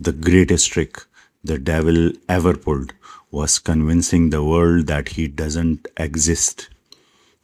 The greatest trick the devil ever pulled was convincing the world that he doesn't exist.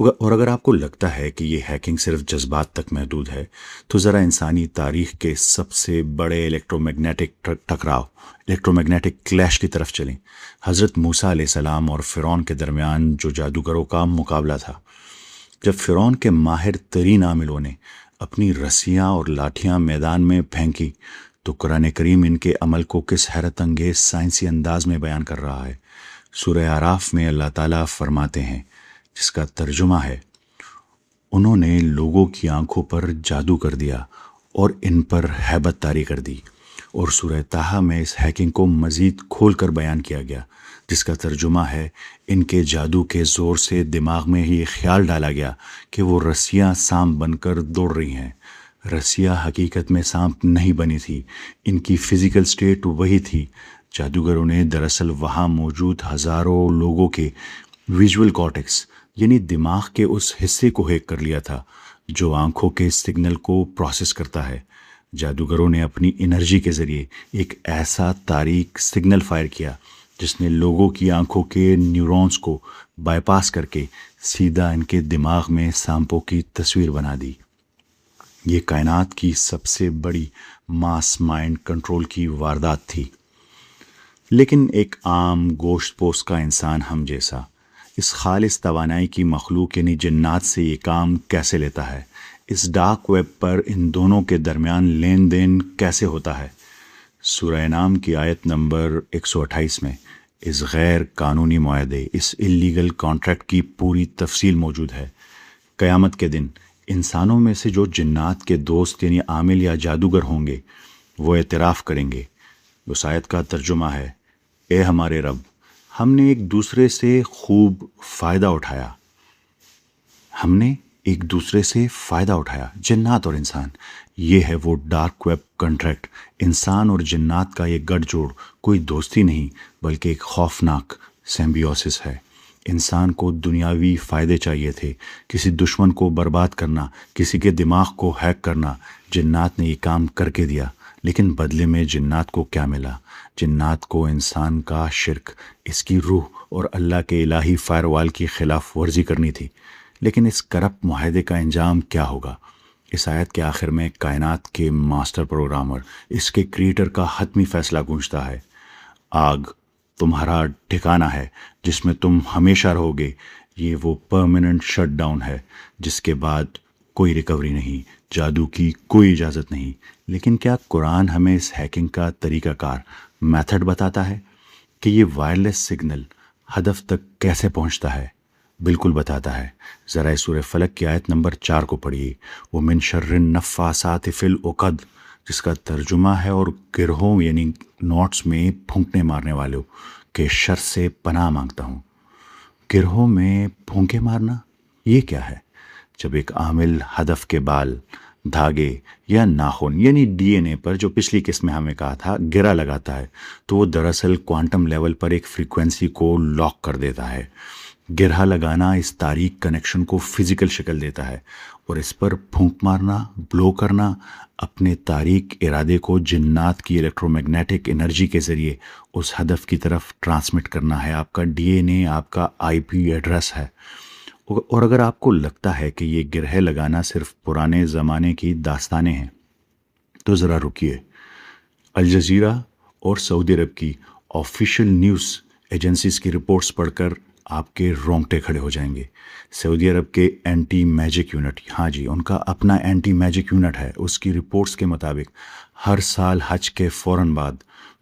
اور اگر آپ کو لگتا ہے کہ یہ ہیکنگ صرف جذبات تک محدود ہے تو ذرا انسانی تاریخ کے سب سے بڑے الیکٹرو میگنیٹک کلیش کی طرف چلیں۔ حضرت موسیٰ علیہ السلام اور فرعون کے درمیان جو جادوگروں کا مقابلہ تھا، جب فرعون کے ماہر ترین عاملوں نے اپنی رسیاں اور لاٹھیاں میدان میں پھینکی تو قرآن کریم ان کے عمل کو کس حیرت انگیز سائنسی انداز میں بیان کر رہا ہے۔ سورہ اعراف میں اللہ تعالیٰ فرماتے ہیں، جس کا ترجمہ ہے، انہوں نے لوگوں کی آنکھوں پر جادو کر دیا اور ان پر ہیبت طاری کر دی۔ اور سورہ طٰہٰ میں اس ہیکنگ کو مزید کھول کر بیان کیا گیا، جس کا ترجمہ ہے، ان کے جادو کے زور سے دماغ میں یہ خیال ڈالا گیا کہ وہ رسیاں سانپ بن کر دوڑ رہی ہیں۔ رسیاں حقیقت میں سانپ نہیں بنی تھی، ان کی فزیکل سٹیٹ وہی تھی۔ جادوگروں نے دراصل وہاں موجود ہزاروں لوگوں کے ویژول کارٹیکس یعنی دماغ کے اس حصے کو ہیک کر لیا تھا جو آنکھوں کے سگنل کو پروسیس کرتا ہے۔ جادوگروں نے اپنی انرجی کے ذریعے ایک ایسا تاریک سگنل فائر کیا جس نے لوگوں کی آنکھوں کے نیورونز کو بائی پاس کر کے سیدھا ان کے دماغ میں سانپوں کی تصویر بنا دی۔ یہ کائنات کی سب سے بڑی ماس مائنڈ کنٹرول کی واردات تھی۔ لیکن ایک عام گوشت پوش کا انسان ہم جیسا اس خالص توانائی کی مخلوق یعنی جنات سے یہ کام کیسے لیتا ہے؟ اس ڈارک ویب پر ان دونوں کے درمیان لین دین کیسے ہوتا ہے؟ سورہ انعام کی آیت نمبر 128 میں اس غیر قانونی معاہدے، اس اللیگل کانٹریکٹ کی پوری تفصیل موجود ہے۔ قیامت کے دن انسانوں میں سے جو جنات کے دوست یعنی عامل یا جادوگر ہوں گے وہ اعتراف کریں گے۔ اس آیت کا ترجمہ ہے، اے ہمارے رب، ہم نے ایک دوسرے سے خوب فائدہ اٹھایا۔ ہم نے ایک دوسرے سے فائدہ اٹھایا، جنات اور انسان۔ یہ ہے وہ ڈارک ویب کنٹریکٹ۔ انسان اور جنات کا یہ گٹھ جوڑ کوئی دوستی نہیں بلکہ ایک خوفناک سمبیوسس ہے۔ انسان کو دنیاوی فائدے چاہیے تھے، کسی دشمن کو برباد کرنا، کسی کے دماغ کو ہیک کرنا۔ جنات نے یہ کام کر کے دیا، لیکن بدلے میں جنات کو کیا ملا؟ جنات کو انسان کا شرک، اس کی روح اور اللہ کے الہی فائر وال کی خلاف ورزی کرنی تھی۔ لیکن اس کرپٹ معاہدے کا انجام کیا ہوگا؟ اس آیت کے آخر میں کائنات کے ماسٹر پروگرامر، اس کے کریٹر کا حتمی فیصلہ گونجتا ہے، آگ تمہارا ٹھکانہ ہے جس میں تم ہمیشہ رہو گے۔ یہ وہ پرماننٹ شٹ ڈاؤن ہے جس کے بعد کوئی ریکوری نہیں، جادو کی کوئی اجازت نہیں۔ لیکن کیا قرآن ہمیں اس ہیکنگ کا طریقہ کار، میتھڈ بتاتا ہے کہ یہ وائرلیس سگنل ہدف تک کیسے پہنچتا ہے؟ بالکل بتاتا ہے۔ ذرا سورہ فلق کی آیت نمبر 4 کو پڑھیے، وَمِن شَرِّ النَّفَّاثَاتِ فِی الْعُقَدِ، جس کا ترجمہ ہے، اور گرہوں یعنی نوٹس میں پھونکنے مارنے والوں کے شر سے پناہ مانگتا ہوں۔ گرہوں میں پھونکے مارنا یہ کیا ہے؟ جب ایک عامل ہدف کے بال، دھاگے یا ناخن یعنی ڈی این اے پر، جو پچھلی قسط میں ہمیں کہا تھا، گرہ لگاتا ہے تو وہ دراصل کوانٹم لیول پر ایک فریکوینسی کو لاک کر دیتا ہے۔ گرہ لگانا اس تاریک کنیکشن کو فزیکل شکل دیتا ہے، اور اس پر پھونک مارنا، بلو کرنا، اپنے تاریک ارادے کو جنات کی الیکٹرو میگنیٹک انرجی کے ذریعے اس ہدف کی طرف ٹرانسمٹ کرنا ہے۔ آپ کا ڈی این اے آپ کا آئی پی ایڈریس ہے۔ اور اگر آپ کو لگتا ہے کہ یہ گرہ لگانا صرف پرانے زمانے کی داستانیں ہیں تو ذرا رکیے۔ الجزیرہ اور سعودی عرب کی آفیشیل نیوز ایجنسیز کی رپورٹس پڑھ کر آپ کے رونگٹے کھڑے ہو جائیں گے۔ سعودی عرب کے اینٹی میجک یونٹ، ہاں جی، ان کا اپنا اینٹی میجک یونٹ ہے، اس کی رپورٹس کے مطابق ہر سال حج کے فوراً بعد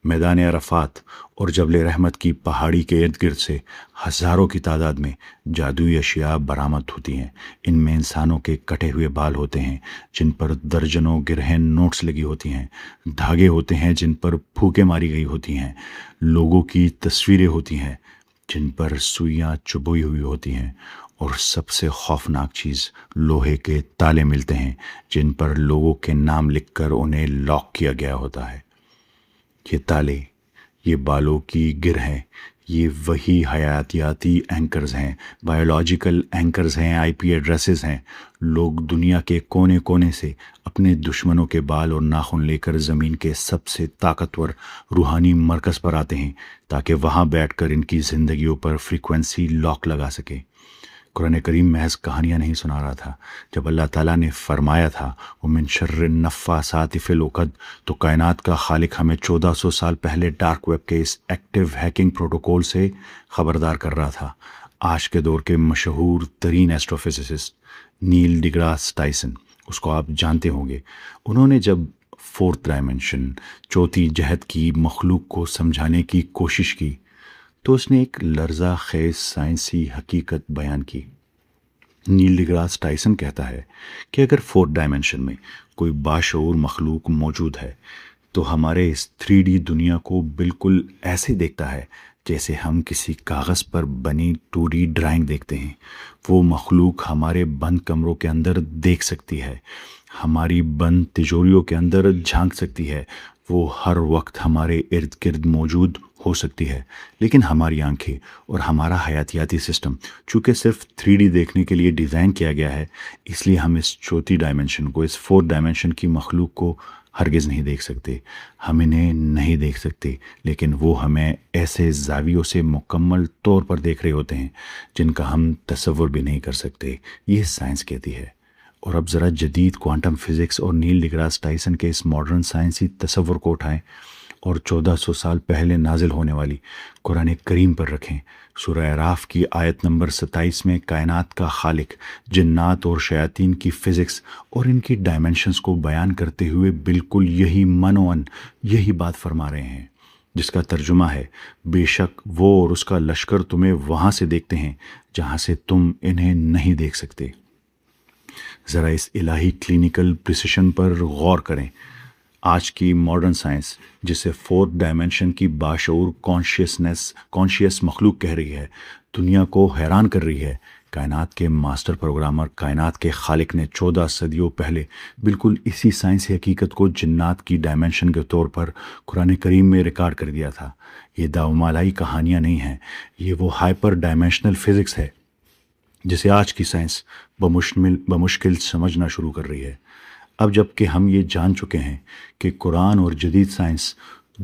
میدان عرفات اور جبل رحمت کی پہاڑی کے ارد گرد سے ہزاروں کی تعداد میں جادوئی اشیاء برآمد ہوتی ہیں۔ ان میں انسانوں کے کٹے ہوئے بال ہوتے ہیں جن پر درجنوں گرہن نوٹس لگی ہوتی ہیں، دھاگے ہوتے ہیں جن پر پھوکیں ماری گئی ہوتی ہیں، لوگوں کی تصویریں ہوتی ہیں جن پر سوئیاں چبھوئی ہوئی ہوتی ہیں، اور سب سے خوفناک چیز، لوہے کے تالے ملتے ہیں جن پر لوگوں کے نام لکھ کر انہیں لاک کیا گیا ہوتا ہے۔ یہ تالے، یہ بالوں کی گرہیں، یہ وہی حیاتیاتی اینکرز ہیں، بایولوجیکل اینکرز ہیں، آئی پی ایڈریسز ہیں۔ لوگ دنیا کے کونے کونے سے اپنے دشمنوں کے بال اور ناخن لے کر زمین کے سب سے طاقتور روحانی مرکز پر آتے ہیں تاکہ وہاں بیٹھ کر ان کی زندگیوں پر فریکوینسی لاک لگا سکیں۔ قرآن کریم محض کہانیاں نہیں سنا رہا تھا۔ جب اللہ تعالیٰ نے فرمایا تھا وَمِن شَرِّ النَّفَّاثَاتِ فِی الْعُقَدِ، تو کائنات کا خالق ہمیں 1400 سال پہلے ڈارک ویب کے اس ایکٹیو ہیکنگ پروٹوکول سے خبردار کر رہا تھا۔ آج کے دور کے مشہور ترین ایسٹرو فزسسٹ نیل ڈیگراس ٹائسن، اس کو آپ جانتے ہوں گے، انہوں نے جب فورتھ ڈائمنشن، چوتھی جہت کی مخلوق کو سمجھانے کی کوشش کی تو اس نے ایک لرزہ خیز سائنسی حقیقت بیان کی۔ نیل ڈیگراس ٹائسن کہتا ہے کہ اگر فورتھ ڈائمنشن میں کوئی باشعور مخلوق موجود ہے تو ہمارے اس 3D دنیا کو بالکل ایسے دیکھتا ہے جیسے ہم کسی کاغذ پر بنی 2D ڈرائنگ دیکھتے ہیں۔ وہ مخلوق ہمارے بند کمروں کے اندر دیکھ سکتی ہے، ہماری بند تجوریوں کے اندر جھانک سکتی ہے، وہ ہر وقت ہمارے ارد گرد موجود ہو سکتی ہے، لیکن ہماری آنکھیں اور ہمارا حیاتیاتی سسٹم چونکہ صرف 3D دیکھنے کے لیے ڈیزائن کیا گیا ہے، اس لیے ہم اس چوتھی ڈائمنشن کو، اس فورتھ ڈائمنشن کی مخلوق کو ہرگز نہیں دیکھ سکتے، ہم انہیں نہیں دیکھ سکتے، لیکن وہ ہمیں ایسے زاویوں سے مکمل طور پر دیکھ رہے ہوتے ہیں جن کا ہم تصور بھی نہیں کر سکتے، یہ سائنس کہتی ہے۔ اور اب ذرا جدید کوانٹم فزکس اور نیل ڈیگراس ٹائسن کے اس ماڈرن سائنسی تصور کو اٹھائیں اور 1400 سال پہلے نازل ہونے والی قرآن کریم پر رکھیں۔ سورہ اعراف کی آیت نمبر 27 میں کائنات کا خالق جنات اور شیاطین کی فزکس اور ان کی ڈائمنشنز کو بیان کرتے ہوئے بالکل یہی منوان یہی بات فرما رہے ہیں، جس کا ترجمہ ہے بے شک وہ اور اس کا لشکر تمہیں وہاں سے دیکھتے ہیں جہاں سے تم انہیں نہیں دیکھ سکتے۔ ذرا اس الہی کلینیکل پریسیشن پر غور کریں۔ آج کی ماڈرن سائنس جسے فورتھ ڈائمنشن کی باشعور کانشیس مخلوق کہہ رہی ہے، دنیا کو حیران کر رہی ہے۔ کائنات کے ماسٹر پروگرامر، کائنات کے خالق نے 14 صدیوں پہلے بالکل اسی سائنسی حقیقت کو جنات کی ڈائمنشن کے طور پر قرآن کریم میں ریکارڈ کر دیا تھا۔ یہ داؤمالائی کہانیاں نہیں ہیں، یہ وہ ہائپر ڈائمنشنل فزکس ہے جسے آج کی سائنس بمشکل سمجھنا شروع کر رہی ہے۔ اب جب کہ ہم یہ جان چکے ہیں کہ قرآن اور جدید سائنس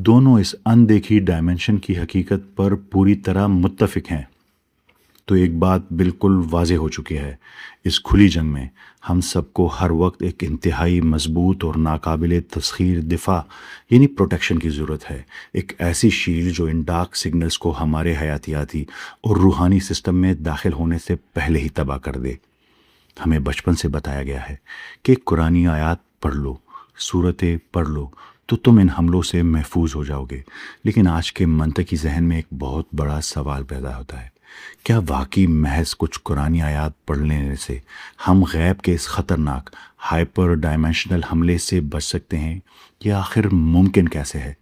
دونوں اس اندیکھی ڈائمنشن کی حقیقت پر پوری طرح متفق ہیں، تو ایک بات بالکل واضح ہو چکی ہے، اس کھلی جنگ میں ہم سب کو ہر وقت ایک انتہائی مضبوط اور ناقابل تسخیر دفاع یعنی پروٹیکشن کی ضرورت ہے، ایک ایسی شیلڈ جو ان ڈارک سگنلز کو ہمارے حیاتیاتی اور روحانی سسٹم میں داخل ہونے سے پہلے ہی تباہ کر دے۔ ہمیں بچپن سے بتایا گیا ہے کہ قرآنی آیات پڑھ لو، سورتیں پڑھ لو تو تم ان حملوں سے محفوظ ہو جاؤ گے، لیکن آج کے منطقی ذہن میں ایک بہت بڑا سوال پیدا ہوتا ہے، کیا واقعی محض کچھ قرآنی آیات پڑھ لینے سے ہم غیب کے اس خطرناک ہائپر ڈائمنشنل حملے سے بچ سکتے ہیں؟ یہ آخر ممکن کیسے ہے؟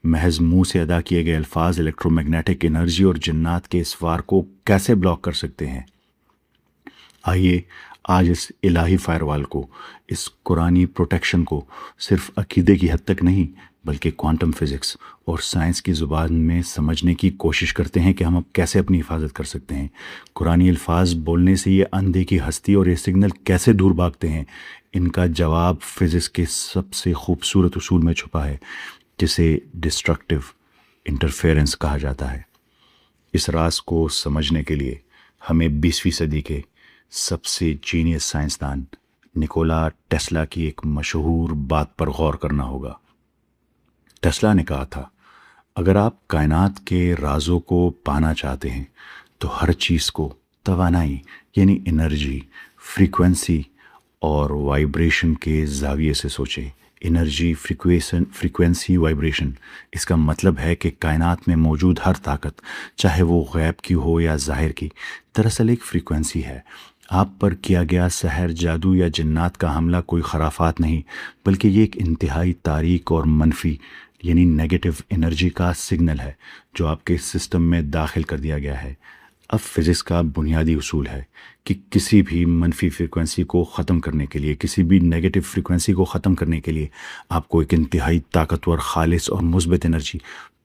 محض منہ سے ادا کیے گئے الفاظ الیکٹرو میگنیٹک انرجی اور جنات کے اس وار کو کیسے بلاک کر سکتے ہیں؟ آئیے آج اس الہی فائر وال کو، اس قرآنی پروٹیکشن کو صرف عقیدے کی حد تک نہیں بلکہ کوانٹم فزکس اور سائنس کی زبان میں سمجھنے کی کوشش کرتے ہیں کہ ہم اب کیسے اپنی حفاظت کر سکتے ہیں۔ قرآنی الفاظ بولنے سے یہ اندیکھی ہستی اور یہ سگنل کیسے دور بھاگتے ہیں، ان کا جواب فزکس کے سب سے خوبصورت اصول میں چھپا ہے جسے ڈسٹرکٹیو انٹرفیرنس کہا جاتا ہے۔ اس راز کو سمجھنے کے لیے ہمیں 20ویں صدی کے سب سے جینیس سائنسدان نکولا ٹیسلا کی ایک مشہور بات پر غور کرنا ہوگا۔ ٹیسلا نے کہا تھا، اگر آپ کائنات کے رازوں کو پانا چاہتے ہیں تو ہر چیز کو توانائی یعنی انرجی، فریکوینسی اور وائبریشن کے زاویے سے سوچیں۔ انرجی، فریکوینسی، وائبریشن، اس کا مطلب ہے کہ کائنات میں موجود ہر طاقت، چاہے وہ غیب کی ہو یا ظاہر کی، دراصل ایک فریکوینسی ہے۔ آپ پر کیا گیا سحر، جادو یا جنات کا حملہ کوئی خرافات نہیں، بلکہ یہ ایک انتہائی تاریک اور منفی یعنی نیگیٹو انرجی کا سگنل ہے جو آپ کے سسٹم میں داخل کر دیا گیا ہے۔ اب فزکس کا بنیادی اصول ہے کہ کسی بھی منفی فریکوینسی کو ختم کرنے کے لیے، کسی بھی نیگیٹو فریکوینسی کو ختم کرنے کے لیے آپ کو ایک انتہائی طاقتور، خالص اور مثبت انرجی،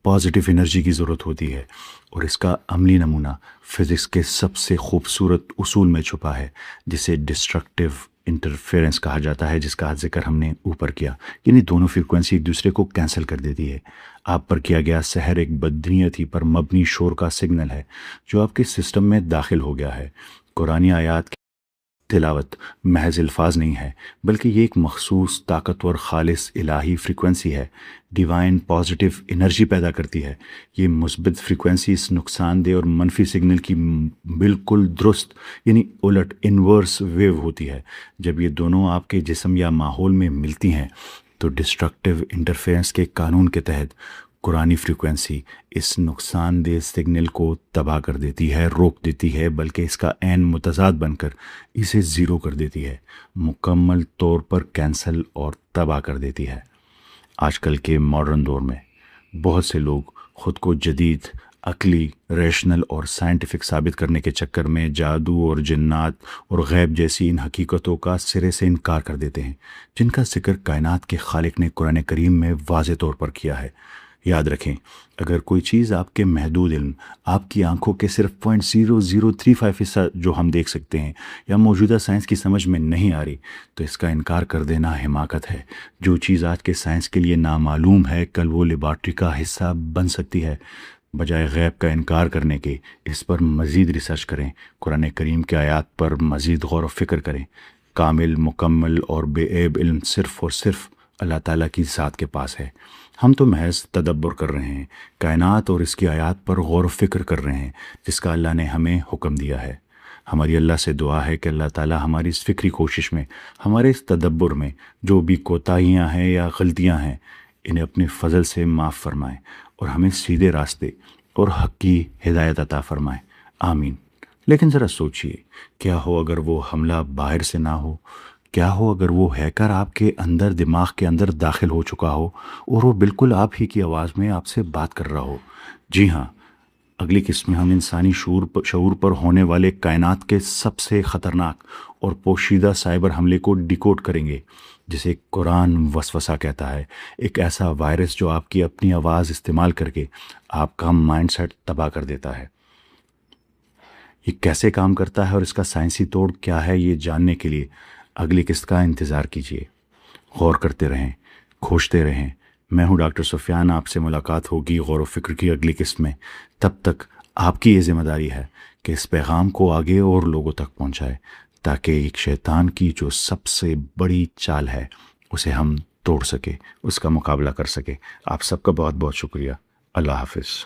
پازیٹیو انرجی کی ضرورت ہوتی ہے، اور اس کا عملی نمونہ فزکس کے سب سے خوبصورت اصول میں چھپا ہے جسے ڈسٹرکٹیو انٹرفیرنس کہا جاتا ہے، جس کا ذکر ہم نے اوپر کیا، یعنی دونوں فریکوینسی ایک دوسرے کو کینسل کر دیتی ہے۔ آپ پر کیا گیا سحر ایک بدنیتی پر مبنی شور کا سگنل ہے جو آپ کے سسٹم میں داخل ہو گیا ہے۔ قرآنی آیات کی تلاوت محض الفاظ نہیں ہے، بلکہ یہ ایک مخصوص طاقتور خالص الہی فریکوینسی ہے، ڈیوائن پازیٹیو انرجی پیدا کرتی ہے۔ یہ مثبت فریکوینسی اس نقصان دہ اور منفی سگنل کی بالکل درست یعنی الٹ انورس ویو ہوتی ہے۔ جب یہ دونوں آپ کے جسم یا ماحول میں ملتی ہیں تو ڈسٹرکٹیو انٹرفیرنس کے قانون کے تحت قرآنی فریکوینسی اس نقصان دہ سگنل کو تباہ کر دیتی ہے، روک دیتی ہے، بلکہ اس کا عین متضاد بن کر اسے زیرو کر دیتی ہے، مکمل طور پر کینسل اور تباہ کر دیتی ہے۔ آج کل کے ماڈرن دور میں بہت سے لوگ خود کو جدید، عقلی، ریشنل اور سائنٹیفک ثابت کرنے کے چکر میں جادو اور جنات اور غیب جیسی ان حقیقتوں کا سرے سے انکار کر دیتے ہیں جن کا ذکر کائنات کے خالق نے قرآن کریم میں واضح طور پر کیا ہے۔ یاد رکھیں، اگر کوئی چیز آپ کے محدود علم، آپ کی آنکھوں کے صرف 0.0035% جو ہم دیکھ سکتے ہیں، یا موجودہ سائنس کی سمجھ میں نہیں آ رہی، تو اس کا انکار کر دینا حماقت ہے۔ جو چیز آج کے سائنس کے لیے نامعلوم ہے، کل وہ لیبارٹری کا حصہ بن سکتی ہے۔ بجائے غیب کا انکار کرنے کے اس پر مزید ریسرچ کریں، قرآن کریم کے آیات پر مزید غور و فکر کریں۔ کامل، مکمل اور بے عیب علم صرف اور صرف اللہ تعالیٰ کی ذات کے پاس ہے۔ ہم تو محض تدبر کر رہے ہیں، کائنات اور اس کی آیات پر غور و فکر کر رہے ہیں جس کا اللہ نے ہمیں حکم دیا ہے۔ ہماری اللہ سے دعا ہے کہ اللہ تعالیٰ ہماری اس فکری کوشش میں، ہمارے اس تدبر میں جو بھی کوتاہیاں ہیں یا غلطیاں ہیں، انہیں اپنے فضل سے معاف فرمائے اور ہمیں سیدھے راستے اور حق کی ہدایت عطا فرمائے، آمین۔ لیکن ذرا سوچئے، کیا ہو اگر وہ حملہ باہر سے نہ ہو؟ کیا ہو اگر وہ ہیکر آپ کے اندر، دماغ کے اندر داخل ہو چکا ہو اور وہ بالکل آپ ہی کی آواز میں آپ سے بات کر رہا ہو؟ جی ہاں، اگلی قسط میں ہم انسانی شعور پر ہونے والے کائنات کے سب سے خطرناک اور پوشیدہ سائبر حملے کو ڈیکوڈ کریں گے، جسے قرآن وسوسہ کہتا ہے، ایک ایسا وائرس جو آپ کی اپنی آواز استعمال کر کے آپ کا مائنڈ سیٹ تباہ کر دیتا ہے۔ یہ کیسے کام کرتا ہے اور اس کا سائنسی توڑ کیا ہے، یہ جاننے کے لیے اگلی قسط کا انتظار کیجیے۔ غور کرتے رہیں، کھوجتے رہیں۔ میں ہوں ڈاکٹر سفیان، آپ سے ملاقات ہوگی غور و فکر کی اگلی قسط میں۔ تب تک آپ کی یہ ذمہ داری ہے کہ اس پیغام کو آگے اور لوگوں تک پہنچائے تاکہ ایک شیطان کی جو سب سے بڑی چال ہے اسے ہم توڑ سکے، اس کا مقابلہ کر سکے۔ آپ سب کا بہت بہت شکریہ۔ اللہ حافظ۔